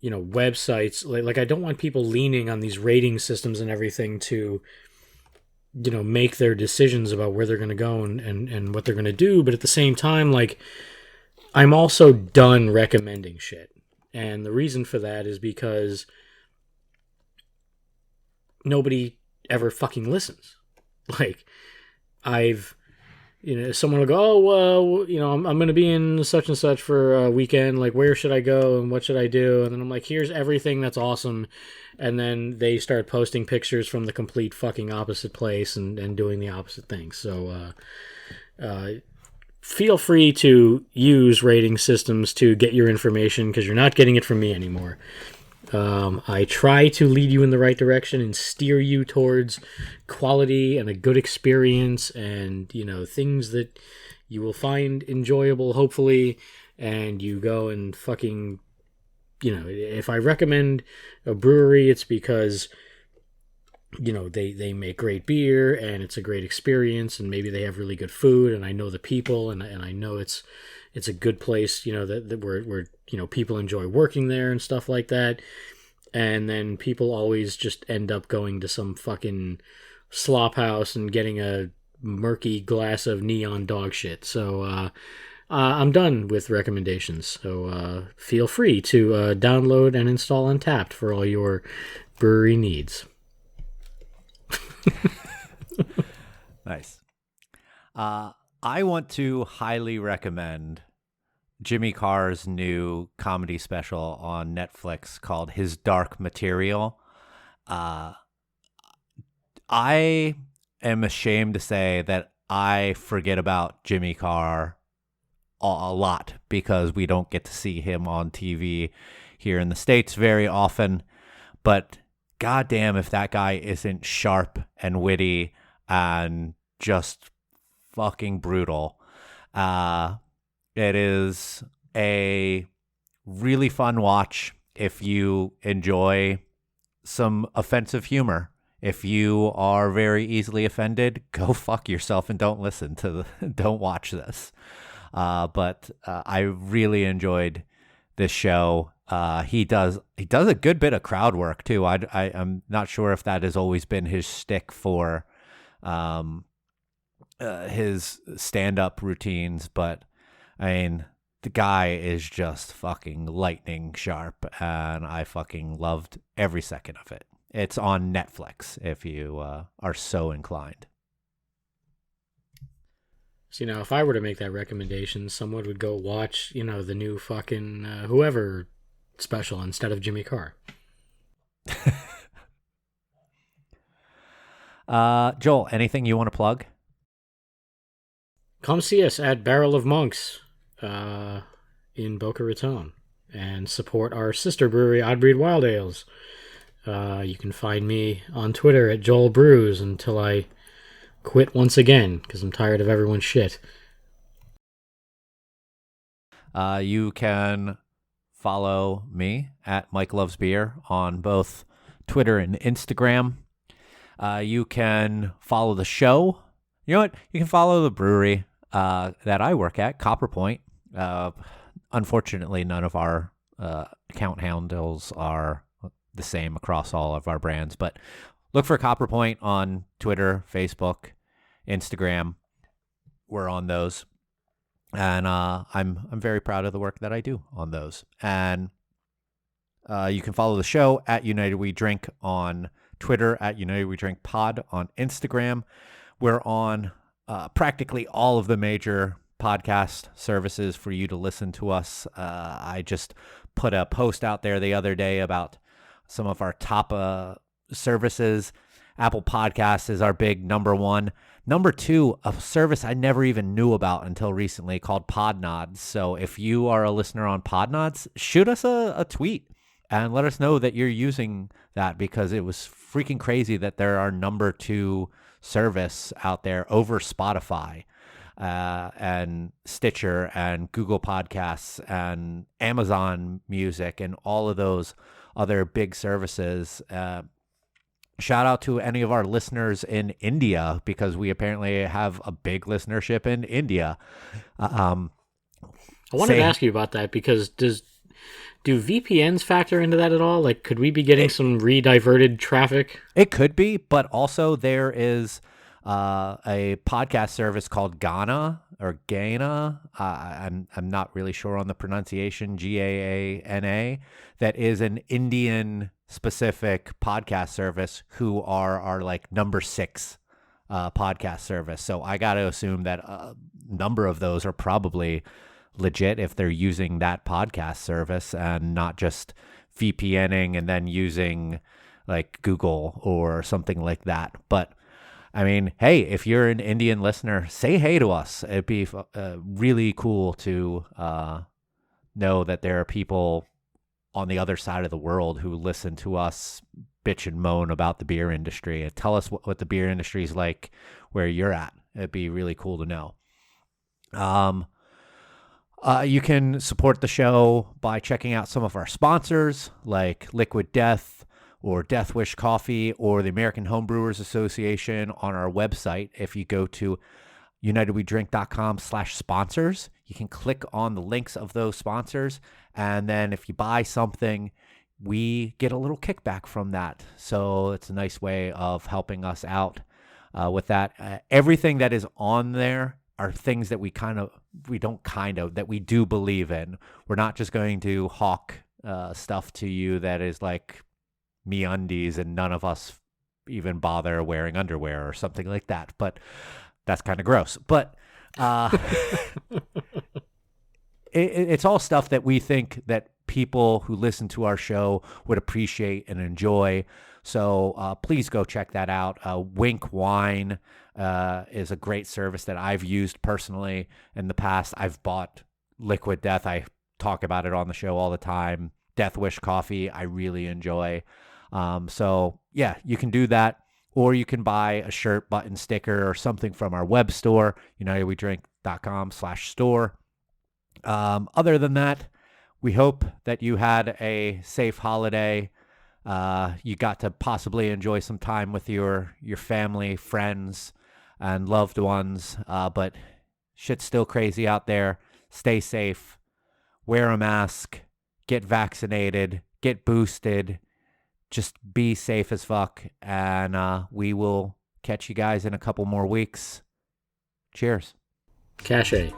you know, websites, like I don't want people leaning on these rating systems and everything to, you know, make their decisions about where they're going to go and what they're going to do. But at the same time, like, I'm also done recommending shit. And the reason for that is because nobody ever fucking listens. Like, someone will go, oh, well, you know, I'm going to be in such and such for a weekend. Like, where should I go and what should I do? And then I'm like, here's everything that's awesome. And then they start posting pictures from the complete fucking opposite place and doing the opposite thing. So, feel free to use rating systems to get your information, because you're not getting it from me anymore. I try to lead you in the right direction and steer you towards quality and a good experience, and, you know, things that you will find enjoyable, hopefully, and you go and fucking, you know, if I recommend a brewery, it's because, you know, they make great beer and it's a great experience, and maybe they have really good food, and I know the people, and I know it's a good place, you know, that where you know, people enjoy working there and stuff like that. And then people always just end up going to some fucking slop house and getting a murky glass of neon dog shit. So I'm done with recommendations. So feel free to download and install Untappd for all your brewery needs. Nice. I want to highly recommend Jimmy Carr's new comedy special on Netflix called His Dark Material. I am ashamed to say that I forget about Jimmy Carr a lot, because we don't get to see him on TV here in the States very often. But goddamn, if that guy isn't sharp and witty and just fucking brutal. It is a really fun watch if you enjoy some offensive humor. If you are very easily offended, go fuck yourself and don't listen to don't watch this. But I really enjoyed this show. He does a good bit of crowd work too. I'm not sure if that has always been his shtick for his stand-up routines, but I mean, the guy is just fucking lightning sharp, and I fucking loved every second of it. It's on Netflix if you are so inclined. So, if I were to make that recommendation, someone would go watch, the new fucking whoever special instead of Jimmy Carr. Joel, anything you want to plug? Come see us at Barrel of Monks in Boca Raton and support our sister brewery, Oddbreed Wild Ales. You can find me on Twitter at Joel Brews until I quit once again because I'm tired of everyone's shit. You can follow me at Mike Loves Beer on both Twitter and Instagram. You can follow the show. You know what? You can follow the brewery that I work at, Copper Point. Unfortunately, none of our account handles are the same across all of our brands, but look for Copper Point on Twitter, Facebook, Instagram. We're on those, and I'm very proud of the work that I do on those. And you can follow the show at United We Drink on Twitter, at United We Drink Pod on Instagram. We're on practically all of the major podcast services for you to listen to us. I just put a post out there the other day about some of our top services. Apple Podcasts is our big number one. Number two, a service I never even knew about until recently called Podnods. So if you are a listener on Podnods, shoot us a tweet and let us know that you're using that, because it was freaking crazy that they're our number two service out there over Spotify and Stitcher and Google Podcasts and Amazon Music and all of those other big services. Shout out to any of our listeners in India, because we apparently have a big listenership in India. I wanted to ask you about that, because do VPNs factor into that at all? Like, could we be getting some rediverted traffic? It could be, but also there is a podcast service called Gaana or Gaana. I'm not really sure on the pronunciation. Gaana, that is an Indian specific podcast service who are our like number 6 podcast service. So I got to assume that a number of those are probably legit if they're using that podcast service and not just VPNing and then using like Google or something like that. But I mean, hey, if you're an Indian listener, say hey to us. It'd be really cool to know that there are people on the other side of the world who listen to us bitch and moan about the beer industry, and tell us what the beer industry is like where you're at. It'd be really cool to know. You can support the show by checking out some of our sponsors like Liquid Death or Death Wish Coffee or the American Homebrewers Association on our website. If you go to unitedwedrink.com/sponsors, you can click on the links of those sponsors. And then if you buy something, we get a little kickback from that. So it's a nice way of helping us out with that. Everything that is on there are things that we do believe in. We're not just going to hawk stuff to you that is like MeUndies and none of us even bother wearing underwear or something like that. But that's kind of gross. But it's all stuff that we think that people who listen to our show would appreciate and enjoy. So please go check that out. Wink Wine is a great service that I've used personally in the past. I've bought Liquid Death. I talk about it on the show all the time. Death Wish Coffee, I really enjoy. So yeah, you can do that. Or you can buy a shirt, button, sticker, or something from our web store, unitedwedrink.com/store. Other than that, We hope that you had a safe holiday. You got to possibly enjoy some time with your family, friends, and loved ones. But shit's still crazy out there. Stay safe. Wear a mask. Get vaccinated. Get boosted. Just be safe as fuck. And we will catch you guys in a couple more weeks. Cheers. Cachet.